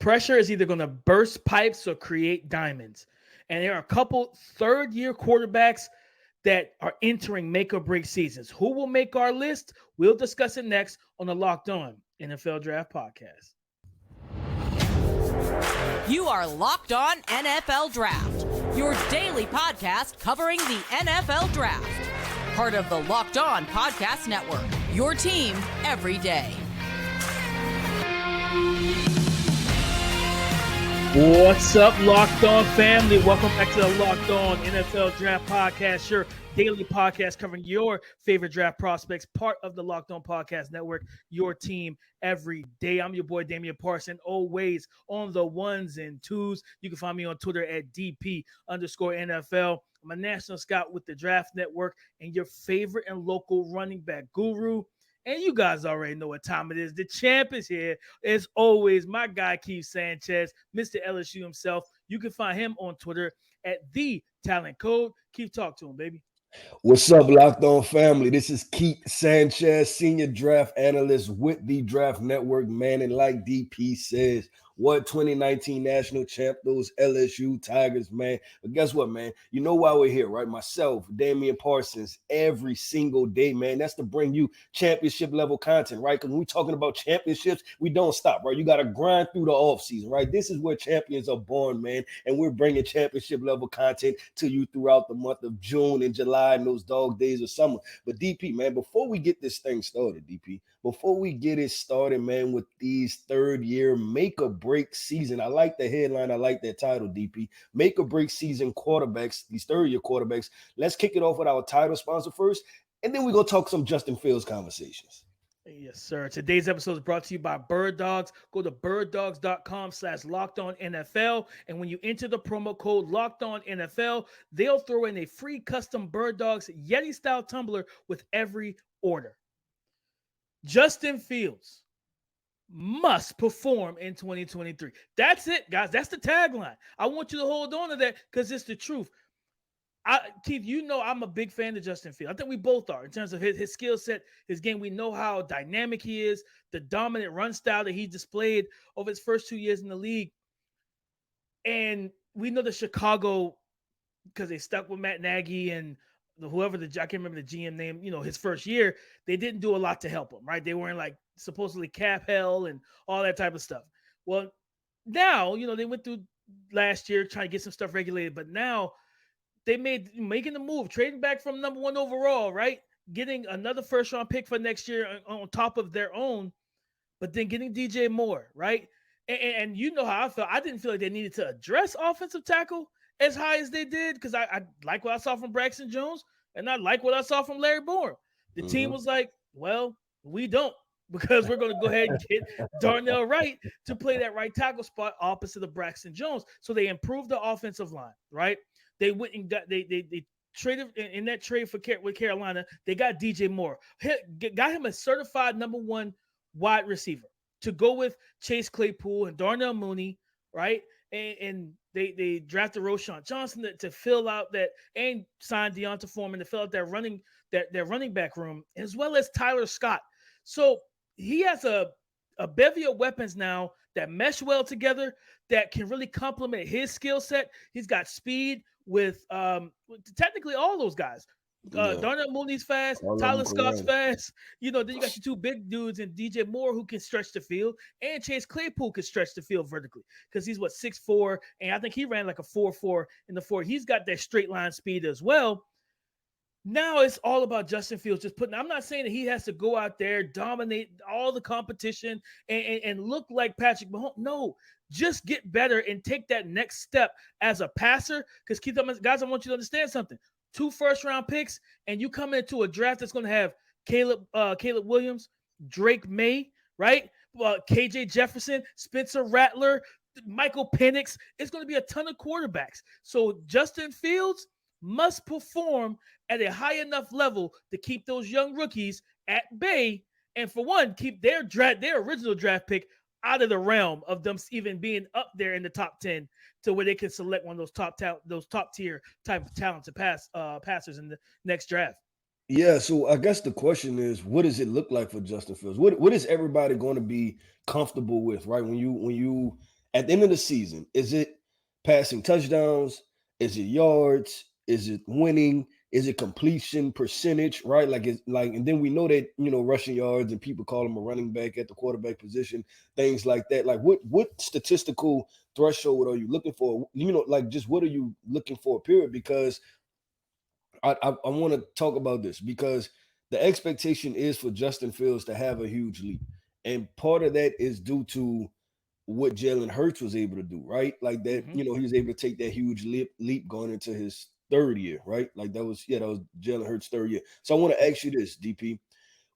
Pressure is either going to burst pipes or create diamonds. And there are a couple third-year quarterbacks that are entering make or break seasons. Who will make our list? We'll discuss it next on the Locked On NFL Draft Podcast. You are Locked On NFL Draft, your daily podcast covering the NFL Draft. Part of the Locked On Podcast Network, your team every day. What's up, Locked On family? Welcome back to the Locked On NFL Draft Podcast, your daily podcast covering your favorite draft prospects, part of the Locked On Podcast Network, your team every day. I'm your boy, Damian Parson, always on the ones and twos. You can find me on Twitter at DP_NFL. I'm a national scout with the Draft Network and your favorite and local running back guru. And you guys already know what time it is. The champ is here. As always, my guy, Keith Sanchez, Mr. LSU himself. You can find him on Twitter at The Talent Code. Keith, talk to him, baby. What's up, Locked On family? This is Keith Sanchez, senior draft analyst with the Draft Network, man. And like DP says, what 2019 national champ, those LSU Tigers, man. But guess what, man? You know why we're here, right? Myself, Damian Parsons, every single day, man. That's to bring you championship level content, right? Because when we're talking about championships, we don't stop, right? You got to grind through the offseason, right? This is where champions are born, man. And we're bringing championship level content to you throughout the month of June and July and those dog days of summer. But DP, man, before we get this thing started, before we get it started, man, with these third-year make-or-break season, I like the headline, I like that title, DP. Make-or-break season quarterbacks, these third-year quarterbacks. Let's kick it off with our title sponsor first, and then we're going to talk some Justin Fields conversations. Yes, sir. Today's episode is brought to you by Birddogs. Go to birddogs.com/LockedOnNFL. And when you enter the promo code LockedOnNFL, they'll throw in a free custom Birddogs Yeti-style tumbler with every order. Justin Fields must perform in 2023. That's it, guys. That's the tagline. I want you to hold on to that because it's the truth. Keith, you know I'm a big fan of Justin Fields. I think we both are in terms of his skill set, his game. We know how dynamic he is, the dominant run style that he displayed over his first 2 years in the league. And we know the Chicago, because they stuck with Matt Nagy and I can't remember the GM name, his first year, they didn't do a lot to help him, right? They were in like supposedly cap hell and all that type of stuff. Well, now, they went through last year trying to get some stuff regulated, but now they making the move, trading back from number 1 overall, right? Getting another first round pick for next year on top of their own, but then getting DJ Moore, right? And you know how I felt. I didn't feel like they needed to address offensive tackle as high as they did because I like what I saw from Braxton Jones and I like what I saw from Larry Borom. The team was like, well, we don't, because we're going to go ahead and get Darnell Wright to play that right tackle spot opposite of Braxton Jones. So they improved the offensive line, right? They went and got they traded in that trade with Carolina. They got DJ Moore, got him a certified number 1 wide receiver to go with Chase Claypool and Darnell Mooney, right? And they drafted Roschon Johnson to fill out that, and signed Deonta Foreman to fill out their running back room, as well as Tyler Scott. So he has a bevy of weapons now that mesh well together that can really complement his skill set. He's got speed with technically all those guys. Darnell Mooney's fast, Tyler Scott's fast. Then you got your 2 big dudes and DJ Moore who can stretch the field, and Chase Claypool can stretch the field vertically because he's 6'4", and I think he ran like a 4.4 in the 4. He's got that straight line speed as well. Now it's all about Justin Fields I'm not saying that he has to go out there, dominate all the competition and look like Patrick Mahomes. No, just get better and take that next step as a passer. Because guys, I want you to understand something. 2 first-round picks, and you come into a draft that's going to have Caleb Williams, Drake May, right? KJ Jefferson, Spencer Rattler, Michael Penix. It's going to be a ton of quarterbacks. So Justin Fields must perform at a high enough level to keep those young rookies at bay, and for one, keep their original draft pick out of the realm of them even being up there in the top 10 to where they can select one of those top tier type of talented passers in the next draft. Yeah, so I guess the question is, what does it look like for Justin Fields? What is everybody going to be comfortable with, right? When you At the end of the season, is it passing touchdowns? Is it yards? Is it winning? Is it completion percentage? Right? Like it's like, and then we know that rushing yards and people call him a running back at the quarterback position, things like that. Like what statistical threshold are you looking for? Like just what are you looking for? Period. Because I want to talk about this because the expectation is for Justin Fields to have a huge leap, and part of that is due to what Jalen Hurts was able to do, right? Like that, he was able to take that huge leap going into his third year, right? Like that was Jalen Hurts' third year. So I want to ask you this, DP.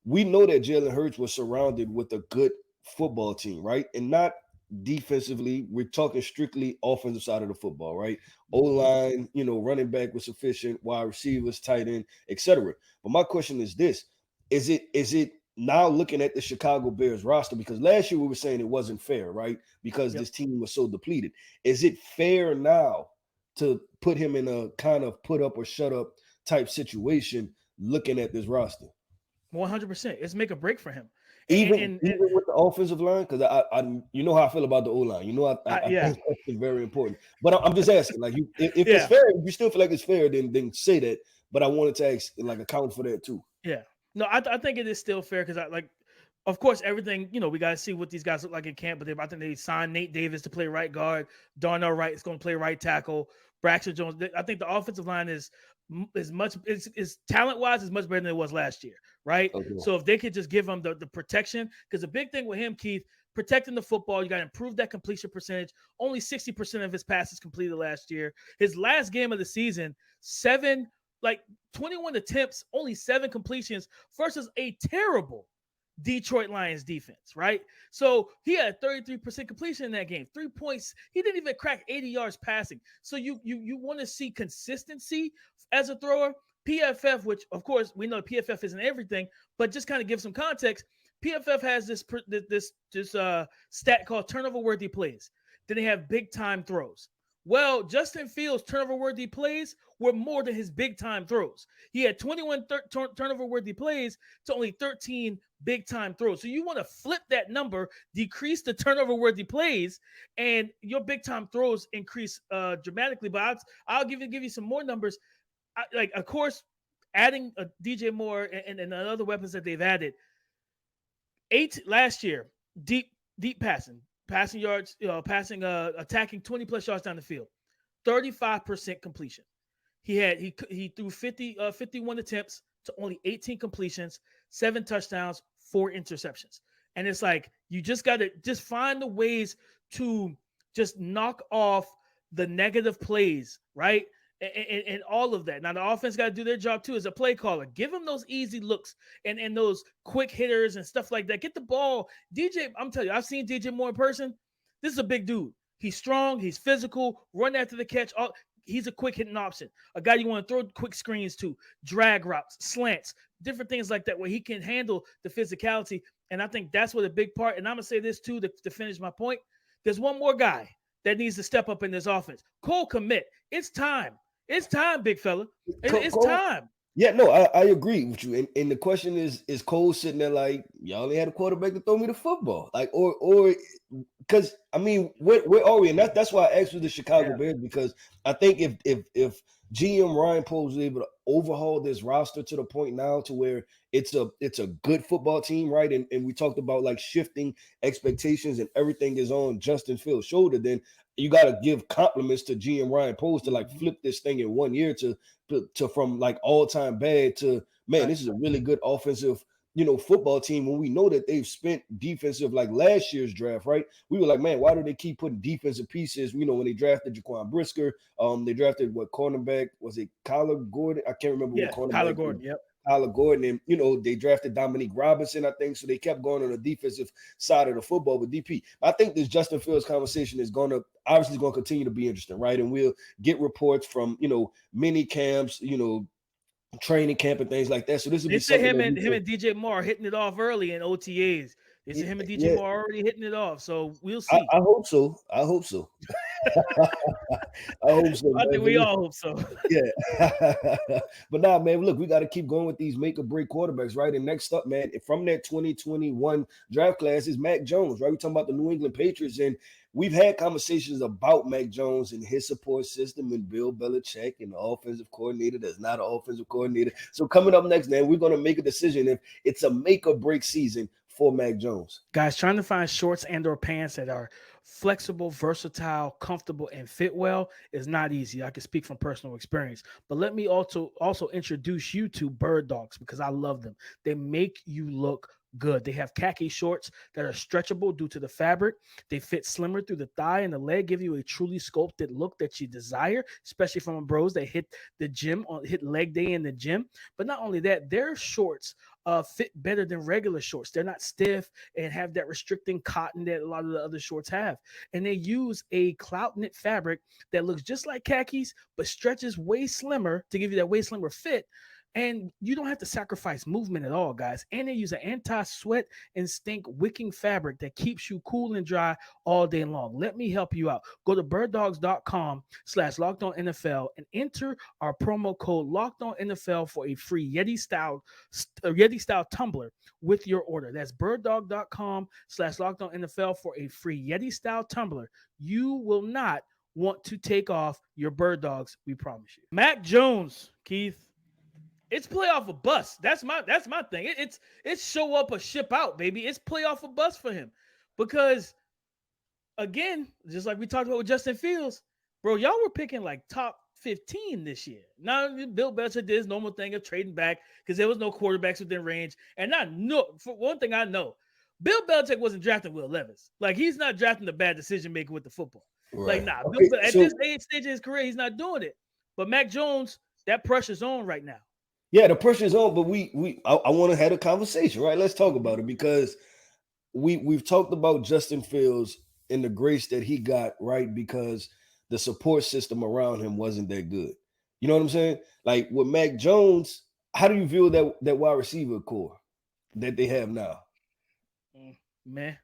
We know that Jalen Hurts was surrounded with a good football team, right? And not defensively. We're talking strictly offensive side of the football, right? O-line, running back was sufficient, wide receivers, tight end, etc. But my question is this: Is it now looking at the Chicago Bears roster, because last year we were saying it wasn't fair, right? Because this team was so depleted. Is it fair now to put him in a kind of put up or shut up type situation looking at this roster? 100%. It's make a break for him. Even with the offensive line, because I you know how I feel about the O-line. I think that's very important. But I'm just asking, like, if it's fair, if you still feel like it's fair, then say that. But I wanted to ask, like, account for that too. Yeah. No, I think it is still fair because of course, everything, we got to see what these guys look like in camp. But I think they signed Nate Davis to play right guard. Darnell Wright is going to play right tackle. Braxton Jones. I think the offensive line is talent wise is much better than it was last year, right? Okay. So if they could just give him the protection, because the big thing with him, Keith, protecting the football, you got to improve that completion percentage. Only 60% of his passes completed last year. His last game of the season, 21 attempts, only 7 completions versus a terrible Detroit Lions defense, right? So he had 33% completion in that game, 3 points. He didn't even crack 80 yards passing. So you want to see consistency as a thrower. PFF, which of course we know PFF isn't everything, but just kind of give some context. PFF has this stat called turnover-worthy plays. Then they have big-time throws. Well, Justin Fields' turnover-worthy plays were more than his big-time throws. He had 21 turnover-worthy plays to only 13 big-time throws. So you want to flip that number, decrease the turnover-worthy plays, and your big-time throws increase dramatically. But I'll give you some more numbers. Of course, adding a DJ Moore and other weapons that they've added. 8 last year, deep passing yards, attacking 20 plus yards down the field, 35% completion. He threw 51 attempts to only 18 completions, 7 touchdowns, 4 interceptions. And it's like, you just got to just find the ways to just knock off the negative plays, right? And all of that. Now, the offense got to do their job too as a play caller. Give them those easy looks and those quick hitters and stuff like that. Get the ball. I'm telling you, I've seen DJ Moore in person. This is a big dude. He's strong. He's physical. Run after the catch. He's a quick hitting option. A guy you want to throw quick screens to, drag routes, slants, different things like that where he can handle the physicality. And I think that's what a big part. And I'm going to say this too to finish my point. There's one more guy that needs to step up in this offense. Cole Kmet. It's time. It's time, big fella. It's time. Yeah, no, I agree with you. And the question is Cole sitting there like, y'all ain't had a quarterback to throw me the football? Like, or because I mean, where are we? And that's why I asked you the Chicago Bears, because I think if GM Ryan Poles was able to overhaul this roster to the point now to where it's a good football team, right? And we talked about like shifting expectations and everything is on Justin Fields' shoulder, then you got to give compliments to GM Ryan Poles to like flip this thing in 1 year to from like all-time bad to, man, this is a really good offensive, football team, when we know that they've spent defensive, like last year's draft, right? We were like, man, why do they keep putting defensive pieces? When they drafted Jaquan Brisker, they drafted cornerback, was it Kyler Gordon? I can't remember what cornerback. Kyler Gordon, yep. Kyler Gordon, and they drafted Dominique Robinson, I think. So they kept going on the defensive side of the football with DP. I think this Justin Fields conversation is obviously going to continue to be interesting, right? And we'll get reports from mini camps, training camp and things like that. So this will be something him and DJ Moore hitting it off early in OTAs. They said him and DJ Moore already hitting it off. So we'll see. I hope so. I hope so. I hope so. I think we all hope so. Yeah. But nah, man, look, we got to keep going with these make or break quarterbacks, right? And next up, man, from that 2021 draft class is Mac Jones, right? We're talking about the New England Patriots. And we've had conversations about Mac Jones and his support system and Bill Belichick and the offensive coordinator that's not an offensive coordinator. So coming up next, man, we're going to make a decision if it's a make or break season for Mac Jones. Guys, trying to find shorts and or pants that are flexible, versatile, comfortable, and fit well is not easy. I can speak from personal experience. But let me also introduce you to Birddogs because I love them. They make you look good. They have khaki shorts that are stretchable due to the fabric. They fit slimmer through the thigh and the leg, give you a truly sculpted look that you desire, especially from bros that hit the gym, hit leg day in the gym. But not only that, their shorts fit better than regular shorts. They're not stiff and have that restricting cotton that a lot of the other shorts have. And they use a clout knit fabric that looks just like khakis, but stretches way slimmer to give you that way slimmer fit. And you don't have to sacrifice movement at all, guys. And they use an anti-sweat and stink wicking fabric that keeps you cool and dry all day long. Let me help you out. Go to birddogs.com/LockedOnNFL and enter our promo code LockedOnNFL for a free Yeti style tumbler with your order. That's birddog.com/LockedOnNFL for a free Yeti style tumbler. You will not want to take off your bird dogs, we promise you. Mac Jones, Keith. It's playoff or bust. That's my thing. It's show up or ship out, baby. It's playoff or bust for him. Because again, just like we talked about with Justin Fields, bro, y'all were picking like top 15 this year. Now Bill Belichick did his normal thing of trading back because there was no quarterbacks within range. And I know, for one thing I know, Bill Belichick wasn't drafting Will Levis. Like, he's not drafting the bad decision maker with the football. Right. Like, nah, Okay, at this stage of his career, he's not doing it. But Mac Jones, that pressure's on right now. Yeah, the pressure's on, but I want to have a conversation, right? Let's talk about it because we've talked about Justin Fields and the grace that he got, right? Because the support system around him wasn't that good. You know what I'm saying? Like with Mac Jones, how do you view that wide receiver core that they have now? Man.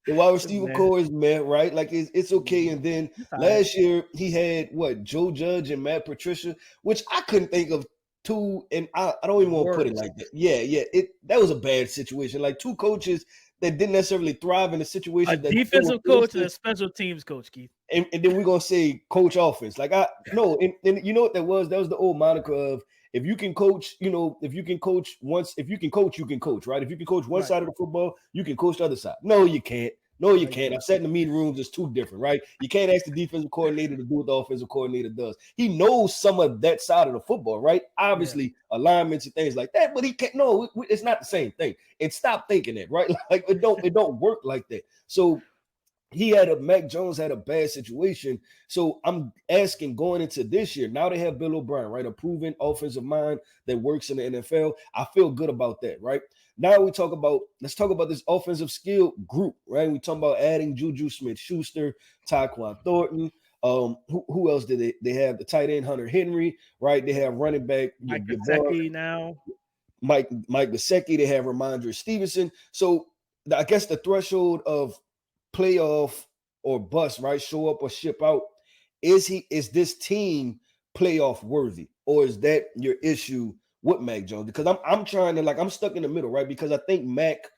The wide receiver core is man, right? Like it's okay. And then last year he had Joe Judge and Matt Patricia, which I couldn't think of two, and I don't even want to put it like that. Yeah, that was a bad situation. Like two coaches that didn't necessarily thrive in a situation. A defensive coach and a special teams coach, Keith. And then we're gonna say coach offense. Like and you know what that was? That was the old moniker of if you can coach, if you can coach once, if you can coach, right? If you can coach one side of the football, you can coach the other side. No, you can't. No, you can't. I've sat in the meeting rooms. It's too different, right? You can't ask the defensive coordinator to do what the offensive coordinator does. He knows some of that side of the football, right? Obviously, alignments and things like that, but he can't. No, it's not the same thing. And stop thinking that, right? Like it don't work like that. So Mac Jones had a bad situation. So I'm asking going into this year, now they have Bill O'Brien, right? A proven offensive mind that works in the NFL. I feel good about that, right? Now let's talk about this offensive skill group, right? We talking about adding Juju Smith-Schuster, Tyquan Thornton. Who else did they have? The tight end Hunter Henry, right? They have running back Mike Gesicki now. Mike Gesicki. They have Ramondre Stevenson. So I guess the threshold of playoff or bust, right? Show up or ship out. Is this team playoff worthy, or is that your issue with Mac Jones? Because I'm trying to I'm stuck in the middle, right? Because I think Mac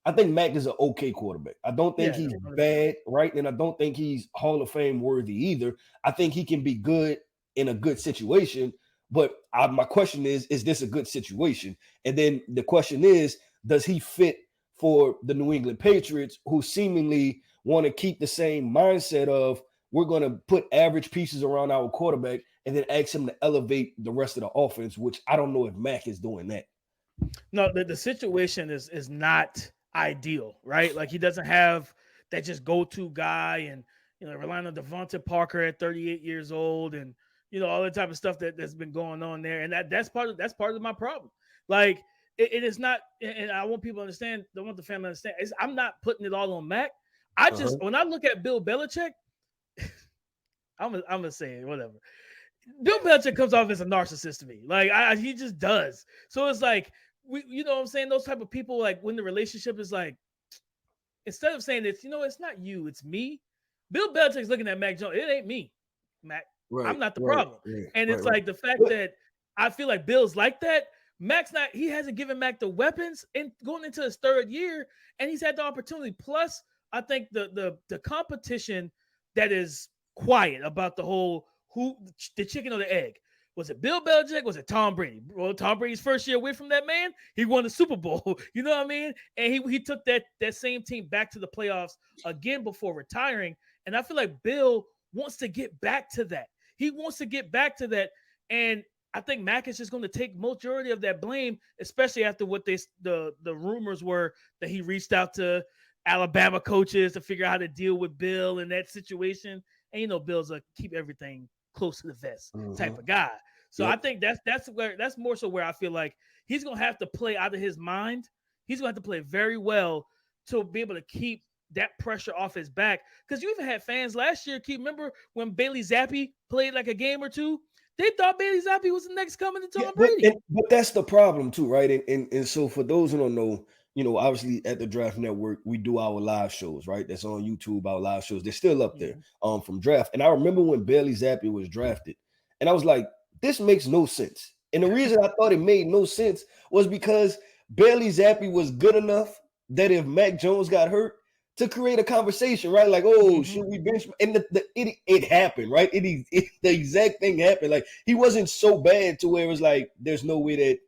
is an okay quarterback. I don't think he's bad, right? And I don't think he's Hall of Fame worthy either. I think he can be good in a good situation. But my question is this a good situation? And then the question is, does he fit for the New England Patriots, who seemingly want to keep the same mindset of we're going to put average pieces around our quarterback and then ask him to elevate the rest of the offense, which I don't know if Mac is doing that. No, the situation is not ideal, right? Like he doesn't have that just go-to guy and, relying on Devontae Parker at 38 years old and, all the type of stuff that's been going on there. And that's part of my problem. Like, it is not, and I want people to understand, I want the family to understand, I'm not putting it all on Mac. I just, when I look at Bill Belichick, I'm gonna say it, whatever. Bill Belichick comes off as a narcissist to me. Like, he just does. So it's like, you know what I'm saying? Those type of people, like when the relationship is like, instead of saying it's not you, it's me. Bill Belichick's looking at Mac Jones. It ain't me, Mac. Right, I'm not the problem. And it's like the fact that I feel like Bill's like that, He hasn't given Mac the weapons and going into his third year, and he's had the opportunity. Plus, I think the competition that is quiet about the whole the chicken or the egg. Was it Bill Belichick? Was it Tom Brady? Well, Tom Brady's first year away from that man, he won the Super Bowl. You know what I mean? And he took that same team back to the playoffs again before retiring. And I feel like Bill wants to get back to that. He wants to get back to that. And I think Mac is just going to take majority of that blame, especially after what the rumors were that he reached out to Alabama coaches to figure out how to deal with Bill in that situation. And Bill's a keep everything close to the vest type of guy. So I think that's more so where I feel like he's gonna have to play out of his mind. He's gonna have to play very well to be able to keep that pressure off his back. Because you even had fans last year. Remember when Bailey Zappi played like a game or two? They thought Bailey Zappi was the next coming to Tom Brady. But that's the problem too, right? And so for those who don't know, obviously at the Draft Network, we do our live shows, right? That's on YouTube, our live shows. They're still up there from draft. And I remember when Bailey Zappi was drafted, and I was like, this makes no sense. And the reason I thought it made no sense was because Bailey Zappi was good enough that if Mac Jones got hurt, to create a conversation, right? Like, should we bench? And it happened, right? The exact thing happened. Like, he wasn't so bad to where it was like, there's no way that,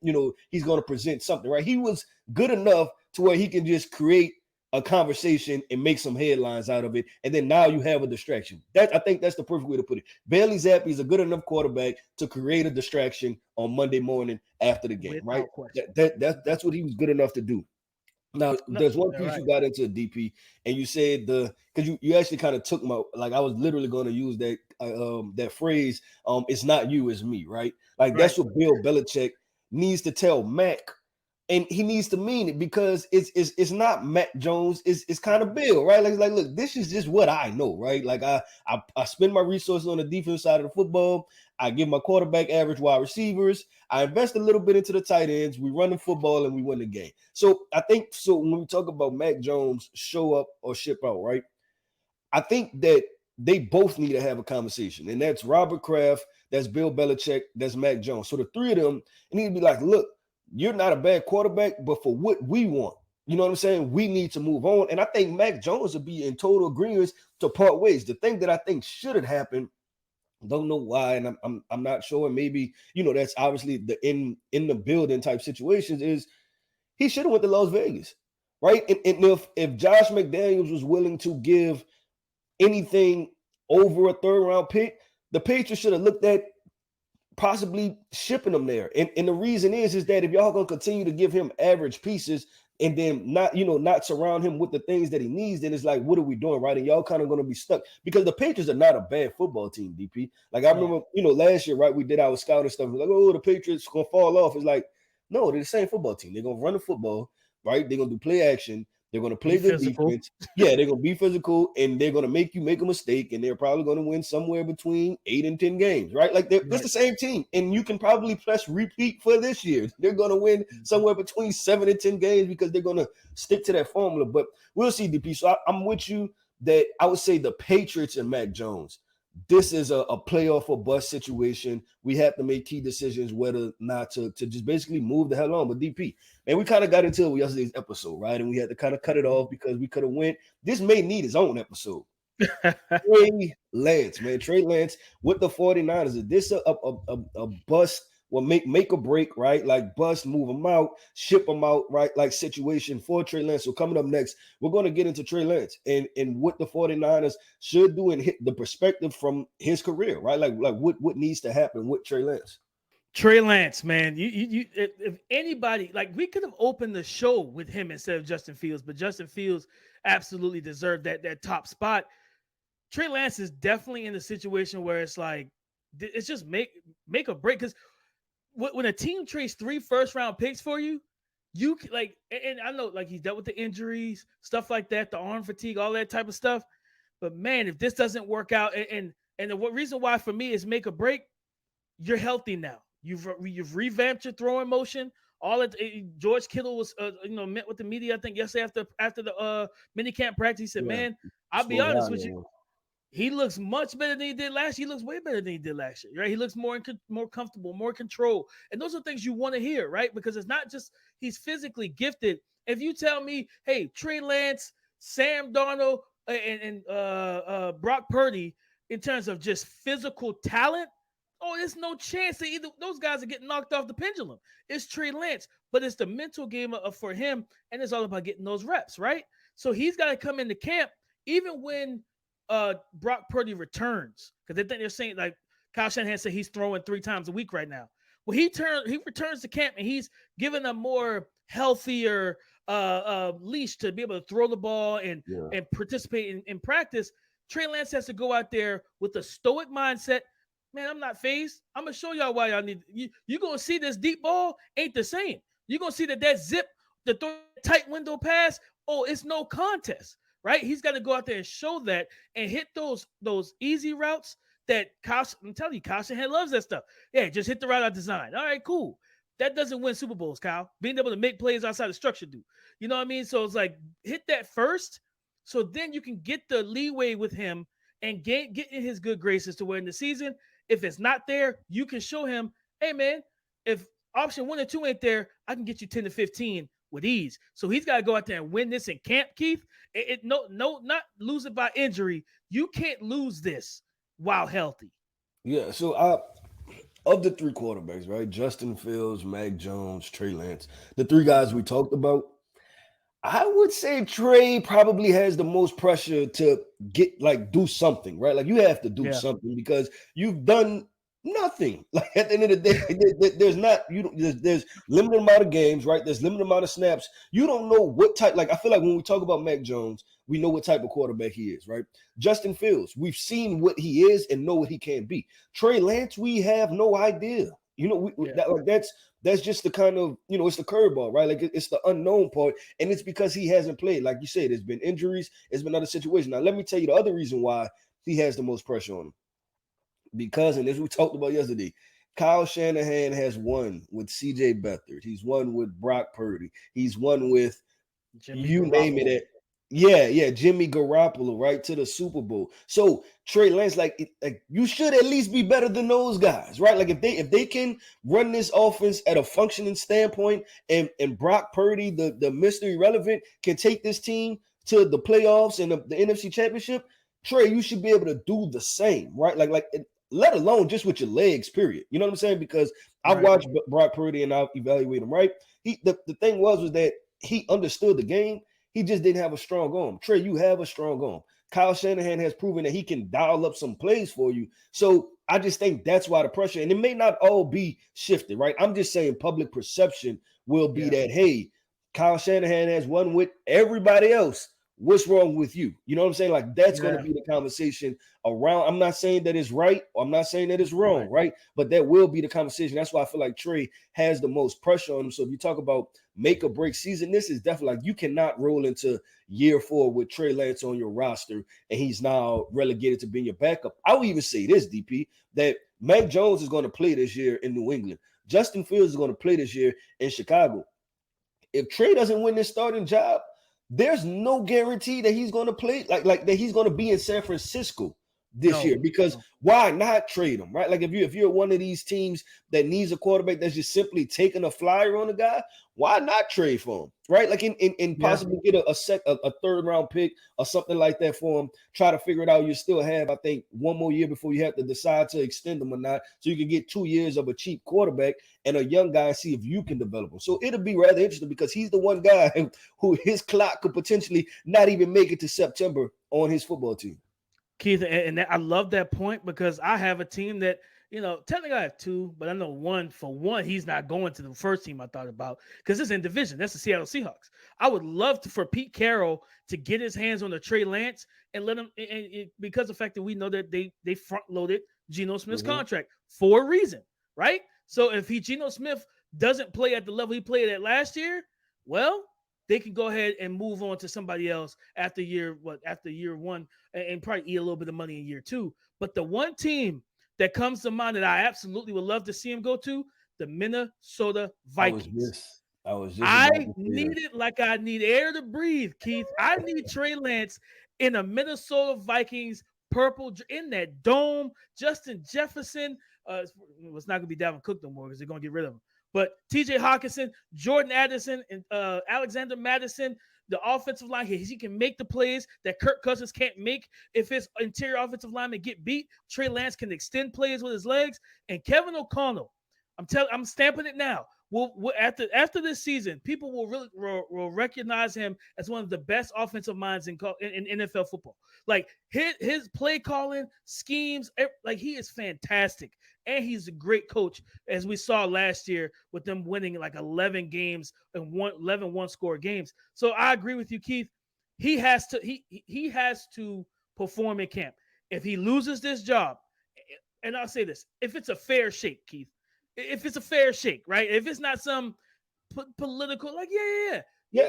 he's going to present something, right? He was good enough to where he can just create a conversation and make some headlines out of it. And then now you have a distraction. I think that's the perfect way to put it. Bailey Zappi is a good enough quarterback to create a distraction on Monday morning after the game, right? That's what he was good enough to do. Now, there's one piece you got into, DP, and you said because you actually kind of took I was literally going to use that phrase, it's not you, it's me, right? Like, that's what Bill Belichick needs to tell Mac, and he needs to mean it, because it's not Mac Jones, it's kind of Bill, right? Like, look, this is just what I know, right? Like, I spend my resources on the defense side of the football. I give my quarterback average wide receivers. I invest a little bit into the tight ends. We run the football and we win the game. So I think when we talk about Mac Jones show up or ship out, right? I think that they both need to have a conversation. And that's Robert Kraft, that's Bill Belichick, that's Mac Jones. So the three of them need to be like, look, you're not a bad quarterback, but for what we want, you know what I'm saying? We need to move on. And I think Mac Jones would be in total agreement to part ways. The thing that I think should have happened, don't know why, and I'm not sure. Maybe that's obviously the in the building type situations, is he should have went to Las Vegas, right? And if Josh McDaniels was willing to give anything over a third round pick, the Patriots should have looked at possibly shipping him there. And the reason is that if y'all gonna continue to give him average pieces and then not surround him with the things that he needs, then it's like, what are we doing, right? And y'all kind of going to be stuck, because the Patriots are not a bad football team, DP. Like, I remember, last year, right, we did our scouting stuff. We're like, oh, the Patriots going to fall off. It's like, no, they're the same football team. They're going to run the football, right? They're going to do play action. They're going to play good defense. Yeah, they're going to be physical, and they're going to make you make a mistake, and they're probably going to win somewhere between 8 and 10 games, right? Like, it's the same team, and you can probably press repeat for this year. They're going to win somewhere between 7 and 10 games because they're going to stick to that formula. But we'll see, DP. So I'm with you that I would say the Patriots and Mac Jones, this is a playoff or bust situation. We have to make key decisions whether or not to just basically move the hell on. But DP, man, we kind of got into it with yesterday's episode, right? And we had to kind of cut it off because we could have went. This may need its own episode. Trey Lance, man. Trey Lance with the 49ers. Is this a bust? Well, make or break, right? Like, bust, move them out, ship them out, right? Like, situation for Trey Lance. So coming up next, we're going to get into Trey Lance and what the 49ers should do and hit the perspective from his career, right? Like what needs to happen with Trey Lance. Trey Lance, man. If anybody, like, we could have opened the show with him instead of Justin Fields, but Justin Fields absolutely deserved that top spot. Trey Lance is definitely in the situation where it's like, it's just make or break, because when a team trades 3 first-round picks for you, you like, and I know, like, he's dealt with the injuries, stuff like that, the arm fatigue, all that type of stuff. But man, if this doesn't work out, and the reason why for me is make or break, you're healthy now. You've revamped your throwing motion. George Kittle was met with the media, I think, yesterday after the minicamp practice. He said, "Man, I'll be honest with you. He looks much better than he did last year. He looks way better than he did last year, right? He looks more comfortable, more control. And those are things you want to hear, right? Because it's not just he's physically gifted. If you tell me, hey, Trey Lance, Sam Darnold, and Brock Purdy, in terms of just physical talent, oh, there's no chance that either those guys are getting knocked off the pendulum. It's Trey Lance, but it's the mental game for him, and it's all about getting those reps, right? So he's got to come into camp, even when Brock Purdy returns, because they're saying, like Kyle Shanahan said, he's throwing 3 times a week right now. Well, he returns to camp and he's given a more healthier leash to be able to throw the ball and participate in practice. Trey Lance has to go out there with a stoic mindset. Man, I'm not phased. I'm gonna show y'all why y'all need. You're gonna see this deep ball ain't the same. You're gonna see that zip, the tight window pass. Oh, it's no contest. Right? He's got to go out there and show that and hit those easy routes that I'm telling you, Kyle Shanahan loves that stuff. Yeah, just hit the route I designed. All right, cool. That doesn't win Super Bowls, Kyle. Being able to make plays outside the structure do. You know what I mean? So it's like hit that first, so then you can get the leeway with him and get in his good graces to where in the season, if it's not there, you can show him, hey man, if option 1 or 2 ain't there, I can get you 10 to 15 with ease. So he's got to go out there and win this in camp, Keith. Not lose it by injury. You can't lose this while healthy. Yeah. So of the 3 quarterbacks, right? Justin Fields, Mac Jones, Trey Lance, the 3 guys we talked about, I would say Trey probably has the most pressure to do something, right? Like you have to do something because you've done nothing. Like at the end of the day, there's limited amount of games, right? There's limited amount of snaps. You don't know what type. Like I feel like when we talk about Mac Jones, we know what type of quarterback he is, right? Justin Fields, we've seen what he is and know what he can be. Trey Lance, we have no idea. You know, that's just the kind of, it's the curveball, right? Like it's the unknown part, and it's because he hasn't played. Like you said, there's been injuries, there's been other situations. Now, let me tell you the other reason why he has the most pressure on him. Because, and as we talked about yesterday, Kyle Shanahan has won with C.J. Beathard. He's won with Brock Purdy. He's won with name it. Jimmy Garoppolo, right, to the Super Bowl. So Trey Lance, like you should at least be better than those guys, right? Like if they can run this offense at a functioning standpoint, and Brock Purdy, the Mr. Irrelevant, can take this team to the playoffs and the NFC Championship, Trey, you should be able to do the same, right? Like let alone just with your legs, period. You know what I'm saying? Because I've watched Brock Purdy and I've evaluated him, right? The thing was that he understood the game. He just didn't have a strong arm. Trey, you have a strong arm. Kyle Shanahan has proven that he can dial up some plays for you. So I just think that's why the pressure, and it may not all be shifted, right? I'm just saying public perception will be that, hey, Kyle Shanahan has won with everybody else. What's wrong with you? You know what I'm saying? Like that's going to be the conversation around. I'm not saying that it's right, or I'm not saying that it's wrong, right? But that will be the conversation. That's why I feel like Trey has the most pressure on him. So if you talk about make or break season, this is definitely like you cannot roll into year 4 with Trey Lance on your roster and he's now relegated to being your backup. I would even say this, DP, that Mac Jones is going to play this year in New England. Justin Fields is going to play this year in Chicago. If Trey doesn't win this starting job, there's no guarantee that he's going to play like that he's going to be in San Francisco this year, because why not trade him, right? Like if you're one of these teams that needs a quarterback that's just simply taking a flyer on a guy, why not trade for him, right? Like in possibly get a 3rd round pick or something like that for him. Try to figure it out. You still have, I think, 1 more year before you have to decide to extend him or not, so you can get 2 years of a cheap quarterback and a young guy and see if you can develop him. So it'll be rather interesting because he's the one guy who his clock could potentially not even make it to September on his football team. Keith, and I love that point because I have a team that, technically I have 2, but I know one, he's not going to the first team I thought about because it's in division. That's the Seattle Seahawks. I would love for Pete Carroll to get his hands on the Trey Lance and let him, and because of the fact that we know that they front loaded Geno Smith's contract for a reason, right? So if Geno Smith doesn't play at the level he played at last year, well, they can go ahead and move on to somebody else after year 1 and probably eat a little bit of money in year 2. But the one team that comes to mind that I absolutely would love to see him go to, the Minnesota Vikings. I need it like I need air to breathe, Keith. I need Trey Lance in a Minnesota Vikings purple in that dome. Justin Jefferson. It's not going to be Dalvin Cook no more because they're going to get rid of him. But T.J. Hawkinson, Jordan Addison, and Alexander Madison, the offensive line, he can make the plays that Kirk Cousins can't make if his interior offensive linemen get beat. Trey Lance can extend plays with his legs. And Kevin O'Connell, I'm stamping it now. We'll after this season, people will recognize him as one of the best offensive minds in NFL football. Like his play calling schemes, like he is fantastic, and he's a great coach, as we saw last year with them winning like 11 games and 11 one-score games. So I agree with you, Keith. He has to perform in camp. If he loses this job, and I'll say this, if it's a fair shake, Keith. If it's a fair shake, right? If it's not some political, like,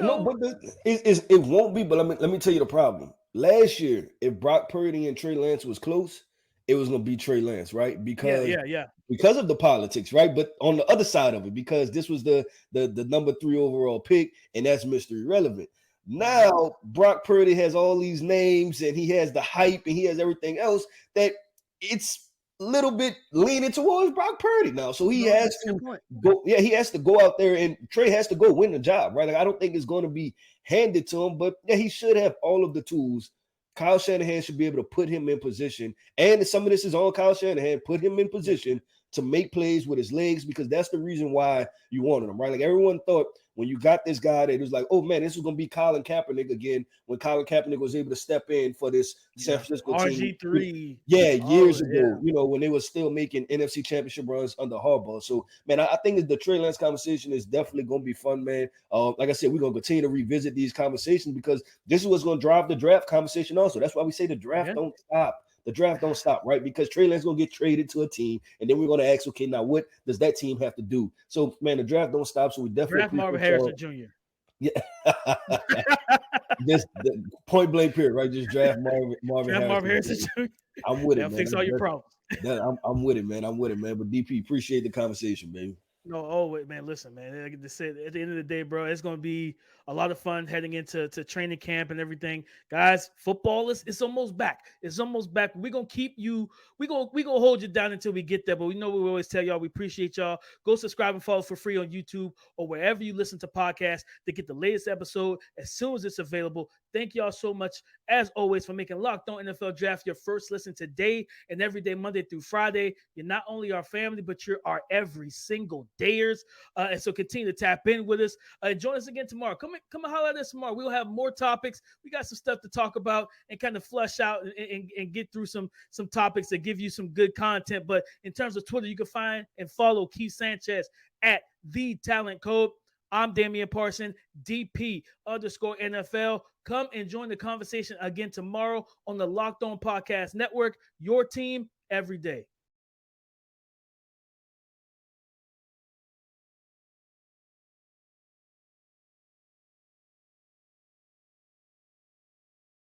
no, but it won't be. But let me tell you the problem. Last year, if Brock Purdy and Trey Lance was close, it was going to be Trey Lance, right? Because of the politics, right? But on the other side of it, because this was the number 3 overall pick, and that's Mr. Irrelevant. Now Brock Purdy has all these names, and he has the hype, and he has everything else that it's little bit leaning towards Brock Purdy now. So he has to go. Yeah, he has to go out there, and Trey has to go win the job, right? Like, I don't think it's going to be handed to him, but yeah, he should have all of the tools. Kyle Shanahan should be able to put him in position, and some of this is on Kyle Shanahan, put him in position to make plays with his legs, because that's the reason why you wanted him, right? Like, everyone thought when you got this guy that it was like, oh man, this is going to be Colin Kaepernick again, when Colin Kaepernick was able to step in for this San Francisco team. RG3. Years ago, when they were still making NFC championship runs under Harbaugh. So, man, I think that the Trey Lance conversation is definitely going to be fun, man. Like I said, we're going to continue to revisit these conversations, because this is what's going to drive the draft conversation also. That's why we say the draft don't stop. The draft don't stop, right? Because Trey Lance is going to get traded to a team, and then we're going to ask, okay, now what does that team have to do? So, man, the draft don't stop. So we definitely draft Marvin Harrison Jr. Yeah, just the point blank period, right? Just draft Marvin Harrison Jr. I'm with it, man. Fix all your problems. I'm with it, man. But DP, appreciate the conversation, baby. No, man, listen, man. Like I said, at the end of the day, bro, it's going to be a lot of fun heading into training camp and everything. Guys, football it's almost back. It's almost back. We're going to keep you, we're going to hold you down until we get there, but we know we always tell y'all we appreciate y'all. Go subscribe and follow for free on YouTube or wherever you listen to podcasts to get the latest episode as soon as it's available. Thank y'all so much, as always, for making Locked On NFL Draft your first listen today and every day, Monday through Friday. You're not only our family, but you're our every single dayers. And so continue to tap in with us. Join us again tomorrow. Come and holler at us tomorrow. We'll have more topics. We got some stuff to talk about and kind of flesh out and get through some topics that give you some good content. But in terms of Twitter, you can find and follow Keith Sanchez at The Talent Code. I'm Damian Parson, DP_NFL. Come and join the conversation again tomorrow on the Locked On Podcast Network. Your team every day.